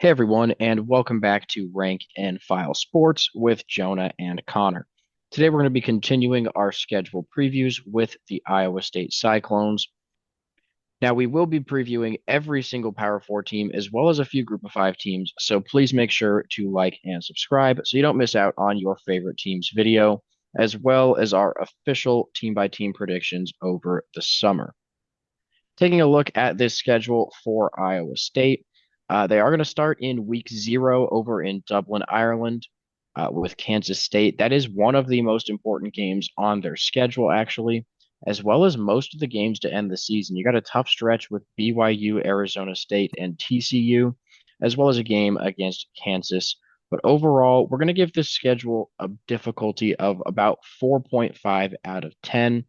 Hey everyone, and welcome back to Rank and File Sports with Jonah and Connor. Today we're going to be continuing our schedule previews with the Iowa State Cyclones. Now we will be previewing every single Power 4 team as well as a few Group of 5 teams, so please make sure to like and subscribe so you don't miss out on your favorite team's video, as well as our official team-by-team predictions over the summer. Taking a look at this schedule for Iowa State, they are going to start in week 0 over in Dublin, Ireland, with Kansas State. That is one of the most important games on their schedule, actually, as well as most of the games to end the season. You got a tough stretch with BYU, Arizona State, and TCU, as well as a game against Kansas. But overall, we're going to give this schedule a difficulty of about 4.5 out of 10.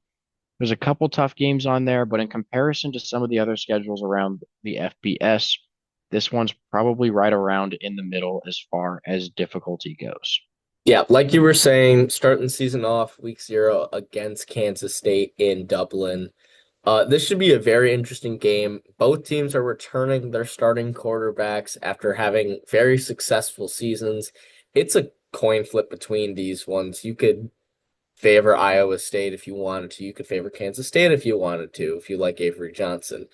There's a couple tough games on there, but in comparison to some of the other schedules around the FBS, this one's probably right around in the middle as far as difficulty goes. Yeah, like you were saying, starting the season off week 0 against Kansas State in Dublin. This should be a very interesting game. Both teams are returning their starting quarterbacks after having very successful seasons. It's a coin flip between these ones. You could favor Iowa State if you wanted to. You could favor Kansas State if you wanted to, if you like Avery Johnson.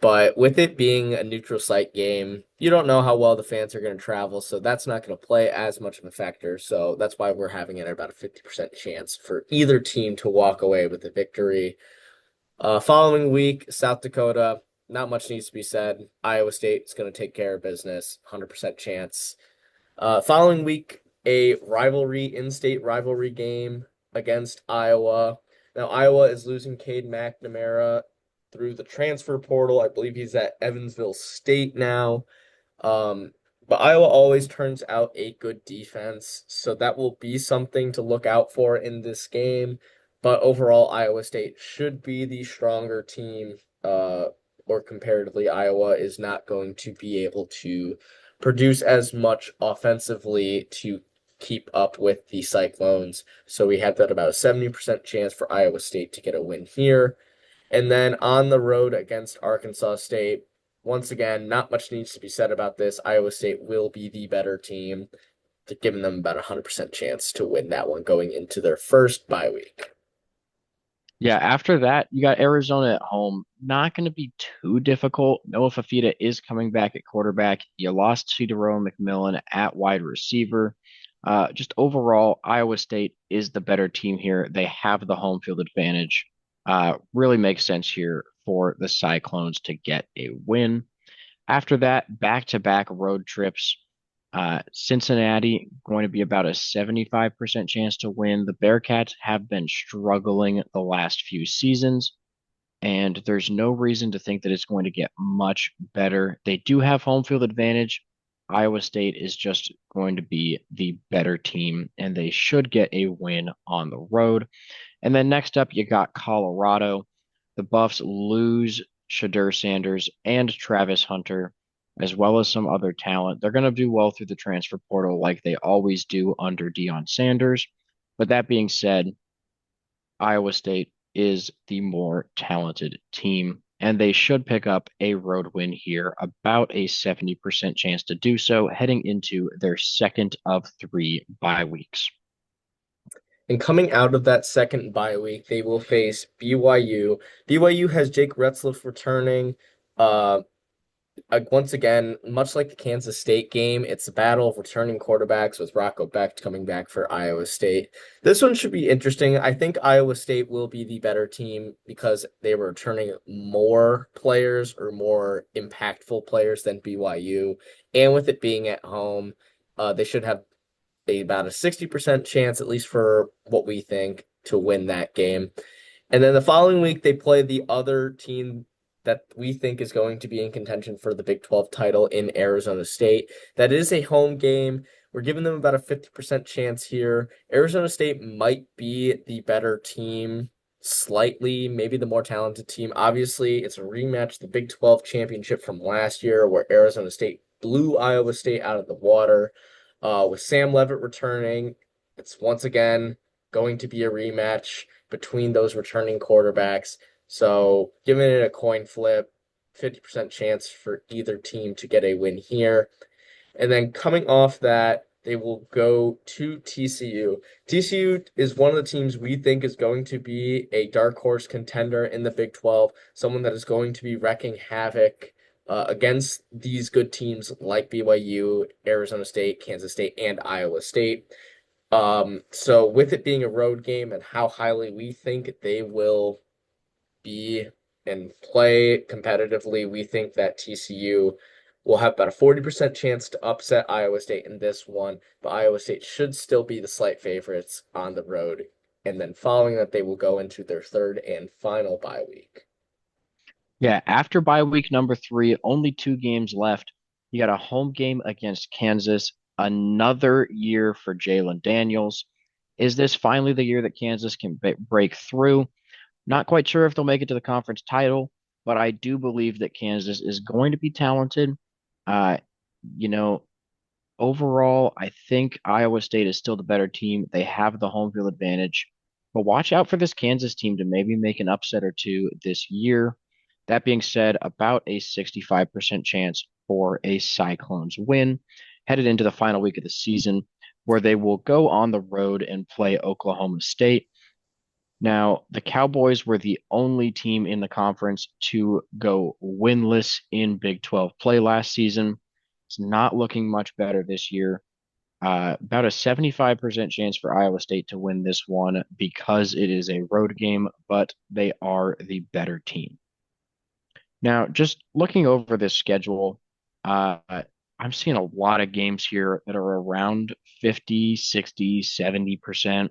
But with it being a neutral site game, you don't know how well the fans are going to travel, so that's not going to play as much of a factor. So that's why we're having it at about a 50% chance for either team to walk away with a victory. Following week, South Dakota, not much needs to be said. Iowa State is going to take care of business, 100% chance. Following week, a in-state rivalry game against Iowa. Now, Iowa is losing Cade McNamara through the transfer portal. I believe he's at Evansville State now. Um, but Iowa always turns out a good defense, so that will be something to look out for in this game. But overall, Iowa State should be the stronger team, or comparatively, Iowa is not going to be able to produce as much offensively to keep up with the Cyclones. So we have that about a 70% chance for Iowa State to get a win here. And then on the road against Arkansas State, once again, not much needs to be said about this. Iowa State will be the better team, giving them about a 100% chance to win that one going into their first bye week. Yeah, after that, you got Arizona at home. Not going to be too difficult. Noah Fafita is coming back at quarterback. You lost to Jerome McMillan at wide receiver. Just overall, Iowa State is the better team here. They have the home field advantage. Really makes sense here for the Cyclones to get a win. After that, back-to-back road trips. Cincinnati going to be about a 75% chance to win. The Bearcats have been struggling the last few seasons, and there's no reason to think that it's going to get much better. They do have home field advantage. Iowa State is just going to be the better team, and they should get a win on the road. And then next up, you got Colorado. The Buffs lose Shadur Sanders and Travis Hunter, as well as some other talent. They're going to do well through the transfer portal like they always do under Deion Sanders. But that being said, Iowa State is the more talented team, and they should pick up a road win here, about a 70% chance to do so, heading into their second of 3 bye weeks. And coming out of that second bye week, they will face BYU. BYU has Jake Retzlaff returning. Uh, once again, much like the Kansas State game, it's a battle of returning quarterbacks with Rocco Becht coming back for Iowa State. This one should be interesting. I think Iowa State will be the better team because they were returning more players or more impactful players than BYU. And with it being at home, they should have about a 60% chance, at least for what we think, to win that game. And then the following week, they play the other team that we think is going to be in contention for the Big 12 title in Arizona State. That is a home game. We're giving them about a 50% chance here. Arizona State might be the better team, slightly, maybe the more talented team. Obviously, it's a rematch, the Big 12 championship from last year, where Arizona State blew Iowa State out of the water. With Sam Levitt returning, it's once again going to be a rematch between those returning quarterbacks. So giving it a coin flip, 50% chance for either team to get a win here. And then coming off that, they will go to TCU. TCU is one of the teams we think is going to be a dark horse contender in the Big 12, someone that is going to be wrecking havoc against these good teams like BYU, Arizona State, Kansas State, and Iowa State. So with it being a road game and how highly we think they will be and play competitively, we think that TCU will have about a 40% chance to upset Iowa State in this one, but Iowa State should still be the slight favorites on the road. And then following that, they will go into their third and final bye week. Yeah, after bye week number three, only two games left. You got a home game against Kansas, another year for Jalen Daniels. Is this finally the year that Kansas can break through? Not quite sure if they'll make it to the conference title, but I do believe that Kansas is going to be talented. Uh, you know, Overall, I think Iowa State is still the better team. They have the home field advantage. But watch out for this Kansas team to maybe make an upset or two this year. That being said, about a 65% chance for a Cyclones win headed into the final week of the season, where they will go on the road and play Oklahoma State. Now, the Cowboys were the only team in the conference to go winless in Big 12 play last season. It's not looking much better this year. About a 75% chance for Iowa State to win this one because it is a road game, but they are the better team. Now, just looking over this schedule, uh, I'm seeing a lot of games here that are around 50, 60, 70%.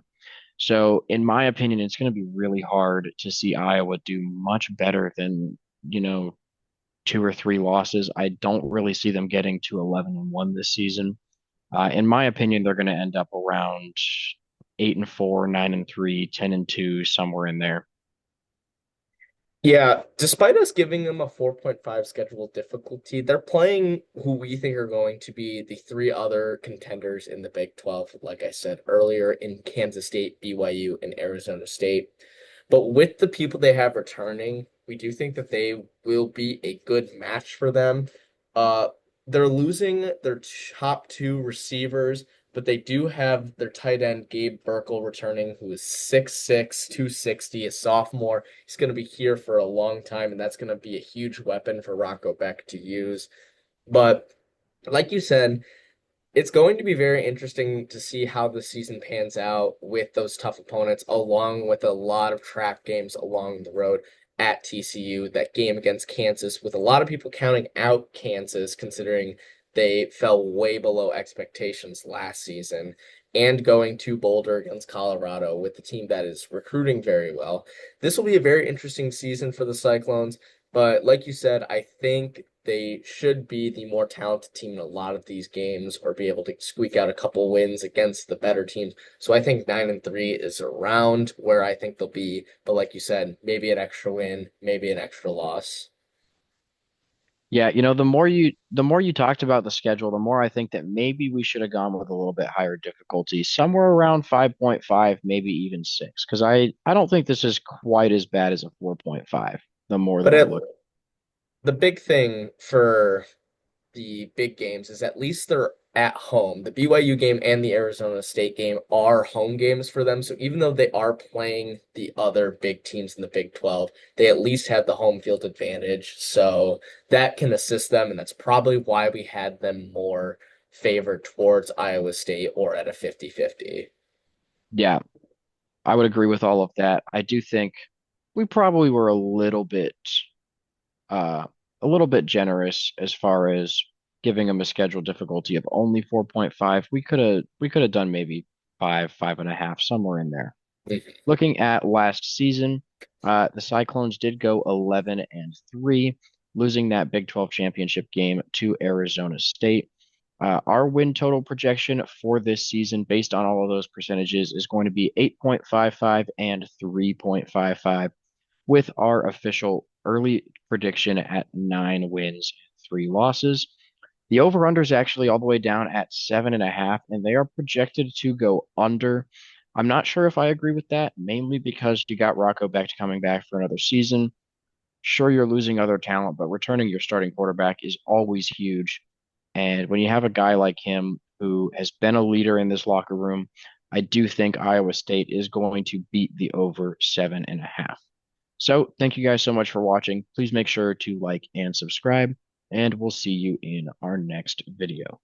So, in my opinion, it's going to be really hard to see Iowa do much better than, you know, two or three losses. I don't really see them getting to 11-1 this season. In my opinion, they're going to end up around 8-4, 9-3, 10-2, somewhere in there. Yeah, despite us giving them a 4.5 schedule difficulty, they're playing who we think are going to be the three other contenders in the Big 12, like I said earlier, in Kansas State, BYU, and Arizona State. But with the people they have returning, we do think that they will be a good match for them. Uh, they're losing their top two receivers, but they do have their tight end Gabe Burkle returning, who is 6'6", 260, a sophomore. He's going to be here for a long time, and that's going to be a huge weapon for Rocco Beck to use. But like you said, it's going to be very interesting to see how the season pans out with those tough opponents, along with a lot of trap games along the road at TCU. That game against Kansas, with a lot of people counting out Kansas, considering they fell way below expectations last season, and going to Boulder against Colorado with the team that is recruiting very well. This will be a very interesting season for the Cyclones. But like you said, I think they should be the more talented team in a lot of these games or be able to squeak out a couple wins against the better teams. So I think 9-3 is around where I think they'll be. But like you said, maybe an extra win, maybe an extra loss. Yeah, the more you talked about the schedule, the more I think that maybe we should have gone with a little bit higher difficulty, somewhere around 5.5, maybe even 6, because I don't think this is quite as bad as a 4.5, the more that But I it, look. the big thing for the big games is at least they're at home. The BYU game and the Arizona State game are home games for them. So even though they are playing the other big teams in the Big 12, they at least have the home field advantage. So that can assist them. And that's probably why we had them more favored towards Iowa State or at a 50-50. Yeah, I would agree with all of that. I do think we probably were uh a little bit generous as far as giving them a schedule difficulty of only 4.5. We could have done maybe 5.5, somewhere in there. Looking at last season, the Cyclones did go 11-3, losing that Big 12 championship game to Arizona State. Our win total projection for this season, based on all of those percentages, is going to be 8.55 and 3.55, with our official early prediction at 9 wins and 3 losses. The over-under is actually all the way down at 7.5, and they are projected to go under. I'm not sure if I agree with that, mainly because you got Rocco Becht coming back for another season. Sure, you're losing other talent, but returning your starting quarterback is always huge. And when you have a guy like him who has been a leader in this locker room, I do think Iowa State is going to beat the over 7.5. So thank you guys so much for watching. Please make sure to like and subscribe, and we'll see you in our next video.